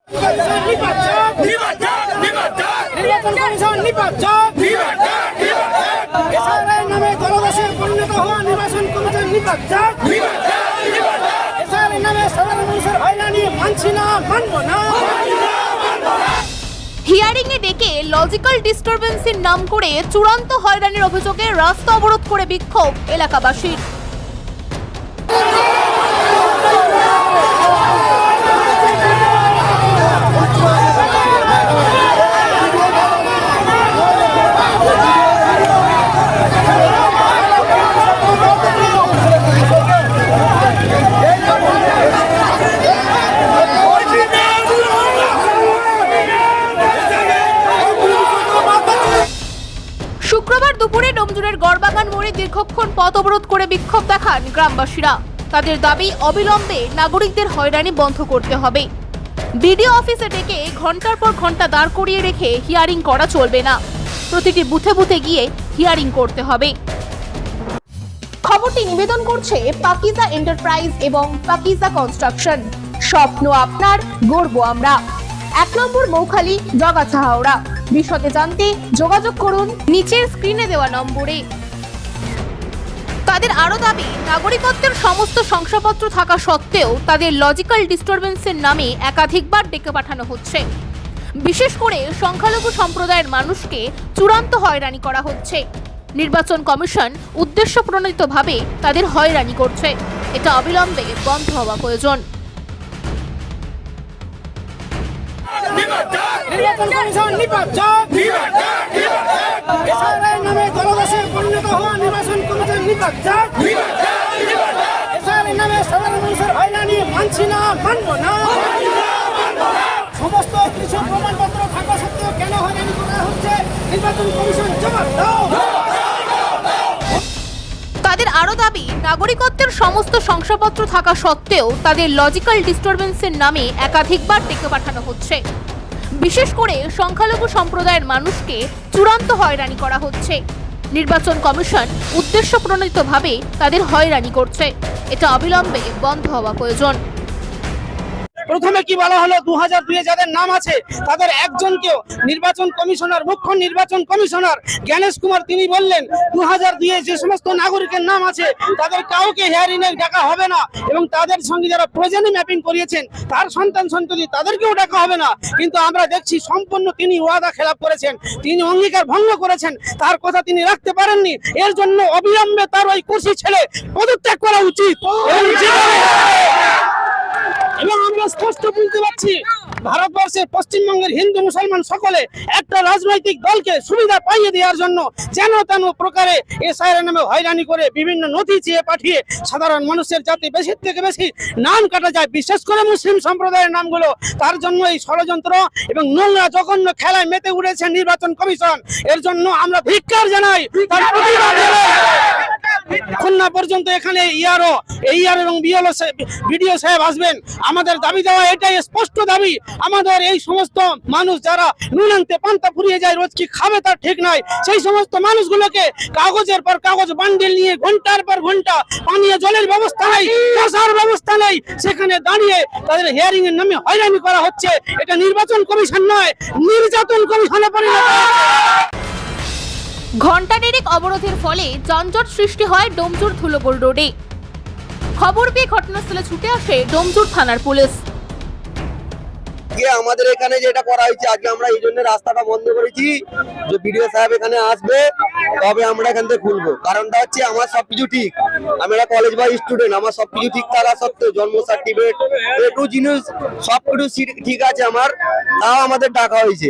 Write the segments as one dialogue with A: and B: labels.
A: নির্বাচন কমিশন নির্বাচন এসআইআর নামে দলদাসে পরিণত হওয়া নির্বাচন কমিশন নির্বাচন এসআইআর নামে সাধারণ মানুষের হয়রানি মানছি না, মানব না।
B: হিয়ারিং এ ডেকে লজিক্যাল ডিস্টারবেন্সের নাম করে চূড়ান্ত হয়রানির অভিযোগে রাস্তা অবরোধ করে বিক্ষোভ এলাকাবাসীর। শুক্রবার দুপুরে ডোমজুড়ের গড়বাগান মোড়ে দীর্ঘক্ষণ পথ অবরোধ করে বিক্ষোভ দেখান গ্রামবাসীরা। তাদের দাবি অবিলম্বে নাগরিকদের হয়রানি বন্ধ করতে হবে। বিডিও অফিসে ডেকে ঘন্টার পর ঘন্টা দাঁড় করিয়ে রেখে হিয়ারিং করা চলবে না, প্রতিটি বুথে বুথে গিয়ে হিয়ারিং করতে হবে। খবরটি নিবেদন করছে পাকিজা এন্টারপ্রাইজ এবং পাকিজা কনস্ট্রাকশন। স্বপ্ন আপনার, গর্ব আমরা। 1 নম্বর মৌখালি, জগাছা হাওড়া। বিশদে জানতে যোগাযোগ করুন নিচের স্ক্রিনে দেওয়া নম্বরে। তাদের আরো দাবি, নাগরিকত্বের সমস্ত শংসাপত্র থাকা সত্ত্বেও তাদের লজিক্যাল ডিস্টারবেন্সের নামে একাধিকবার ডেকে পাঠানো হচ্ছে। বিশেষ করে সংখ্যালঘু সম্প্রদায়ের মানুষকে চূড়ান্ত হয়রানি করা হচ্ছে। নির্বাচন কমিশন উদ্দেশ্যপ্রণোদিতভাবে তাদের হয়রানি করছে। এটা অবিলম্বে বন্ধ হওয়া প্রয়োজন।
A: নির্বাচন কমিশন নির্বাচন এসআইআর নামে দলদাসে পরিণত হওয়া নির্বাচন কমিশন নির্বাচন এসআইআর নামে সাধারণ মানুষের হয়রানি মানছি না, মানব না। সমস্ত কিছু প্রমাণপত্র থাকা সত্ত্বেও কেন হয়রানি করা হচ্ছে? নির্বাচন কমিশন জবাব দাও।
B: তাদের আরো দাবি, নাগরিকত্বের সমস্ত শংসাপত্র থাকা সত্ত্বেও তাদের লজিক্যাল ডিস্টারবেন্সের নামে একাধিকবার ডেকে পাঠানো হচ্ছে। বিশেষ করে সংখ্যালঘু সম্প্রদায়ের মানুষকে চূড়ান্ত হয়রানি করা হচ্ছে। নির্বাচন কমিশন উদ্দেশ্যপ্রণোদিতভাবে তাদের হয়রানি করছে। এটা অবিলম্বে বন্ধ হওয়া প্রয়োজন।
A: প্রথমে কি বলা হলো, 2002 যাদের নাম আছে তাদের একজনকেও নির্বাচন কমিশনার, মুখ্য নির্বাচন কমিশনার জ্ঞানেশ কুমার তিনি বললেন 2002 যে সমস্ত নাগরিকের নাম আছে তাদের কাউকে হিয়ারিং এ ডাকা হবে না এবং তাদের সঙ্গে যারা প্রয়োজনীয় ম্যাপিং করিয়েছেন তার সন্তান সন্ততি তাদেরকেও ডাকা হবে না। কিন্তু আমরা দেখছি সম্পূর্ণ তিনি ওয়াদা খেলাপ করেছেন, তিনি অঙ্গীকার ভঙ্গ করেছেন, তার কথা তিনি রাখতে পারেননি। এর জন্য অবিলম্বে তার ওই কুর্সি ছেড়ে পদত্যাগ করা উচিত। এবং আমরা স্পষ্ট বুঝতে পারছি ভারতবর্ষের পশ্চিমবঙ্গের হিন্দু মুসলমান সকলে একটা রাজনৈতিক দলকে সুবিধা পাইয়ে দেওয়ার জন্য যেন তেন প্রকারে এসআইআর নামে হয়রানি করে বিভিন্ন নথি চেয়ে পাঠিয়ে সাধারণ মানুষের যাতে বেশি থেকে বেশি নাম কাটা যায়, বিশেষ করে মুসলিম সম্প্রদায়ের নামগুলো, তার জন্য এই ষড়যন্ত্র এবং নোংরা জঘন্য খেলায় মেতে উঠেছে নির্বাচন কমিশন। এর জন্য আমরা ধিক্কার জানাই। তার প্রতিবাদ খুলনা পর্যন্ত এখানে ইআরও এবং বিডিও সাহেব আসবেন। আমাদের দাবি দেওয়া এটাই স্পষ্ট দাবি, আমাদের এই সমস্ত মানুষ যারা নুন আনতে পান্তা ফুরিয়ে যায়, রোজ কি খাবে তার ঠিক নাই, সেই সমস্ত মানুষগুলোকে কাগজের পর কাগজ বান্ডিল নিয়ে ঘন্টার পর ঘন্টা পানীয় জলের ব্যবস্থা নেই, বসার ব্যবস্থা নেই, সেখানে দাঁড়িয়ে তাদের হিয়ারিং এর নামে হয়রানি করা হচ্ছে। এটা নির্বাচন কমিশন নয়, নির্যাতন কমিশনে পরিণত হয়েছে।
B: ঘণ্টা দেড়েক অবরোধের ফলে যানজট সৃষ্টি হয় ডোমজুর ধুলোগোল রোডে। খবর পেয়ে ঘটনাস্থলে ছুটে আসে ডোমজুর থানার পুলিশ।
C: আমাদের এখানে যেটা করা হয়েছে, আজকে আমরা এই জন্য রাস্তাটা বন্ধ করেছি যে বিডিও সাহেব এখানে আসবে তবে আমরা এখান থেকে খুলবো। কারণটা হচ্ছে আমার সবকিছু ঠিক, আমি একটা কলেজ বা স্টুডেন্ট, আমার সবকিছু ঠিক থাকা সত্ত্বেও জন্ম সার্টিফিকেট একটু জিনিস সবকিছু ঠিক আছে আমার, তাও আমাদের ডাকা হয়েছে।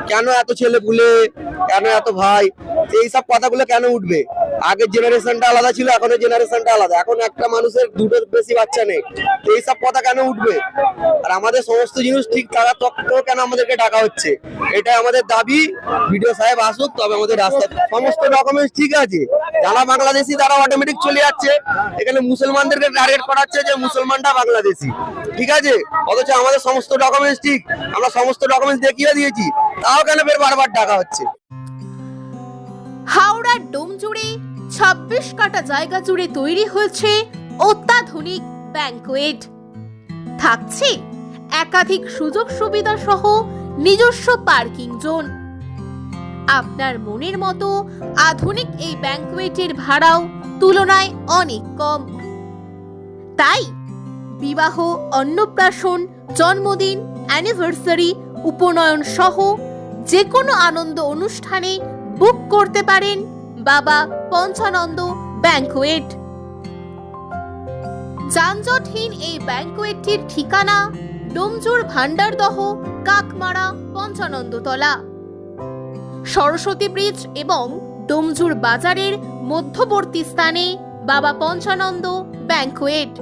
C: কেন এত ছেলে পুলে, কেন এত ভাই, এইসব কথাগুলো কেন উঠবে? আগের জেনারেশনটা আলাদা ছিল, এখনের জেনারেশনটা আলাদা। এখন একটা মানুষের দুটোর বেশি বাচ্চা নেই, এইসব কথা কেন উঠবে? আর আমাদের সমস্ত জিনিস ঠিক থাকা সত্ত্বেও কেন আমাদেরকে ডাকা হচ্ছে? এটাই আমাদের দাবি। ভিডিও সাহেব আসুক তবে আমাদের রাস্তা সমস্ত ডকুমেন্টস ঠিক আছে। যারা বাংলাদেশি তারা অটোমেটিক চলে যাচ্ছে, এখানে মুসলমানদেরকে টার্গেট করাচ্ছে যে মুসলমানটা বাংলাদেশি, ঠিক আছে, অথচ আমাদের সমস্ত ডকুমেন্টস ঠিক, আমরা সমস্ত ডকুমেন্টস দেখিয়ে দিয়েছি, তাও কেন ফের বারবার ডাকা হচ্ছে?
B: হাওড়ার ডোমজুড়ে 26 কাটা জায়গা জুড়ে তৈরি হয়েছে অত্যাধুনিক ব্যাংকুয়েট। থাকছে একাধিক সুযোগ সুবিধা সহ নিজস্ব পার্কিং জোন। আপনার মনের মতো আধুনিক এই ব্যাংকুয়েটের ভাড়াও তুলনায় অনেক কম। তাই বিবাহ, অন্নপ্রাশন, জন্মদিন, অ্যানিভার্সারি, উপনয়ন সহ যে কোনো আনন্দ অনুষ্ঠানে বুক করতে পারেন বাবা পঞ্চানন্দ ব্যাংকুয়েট। যানজটহীন এই ব্যাংকুয়েটটির ঠিকানা ডোমজুর ভান্ডারদহ কাকমারা পঞ্চানন্দতলা, সরস্বতী ব্রিজ এবং ডোমজুর বাজারের মধ্যবর্তী স্থানে বাবা পঞ্চানন্দ ব্যাংকুয়েট।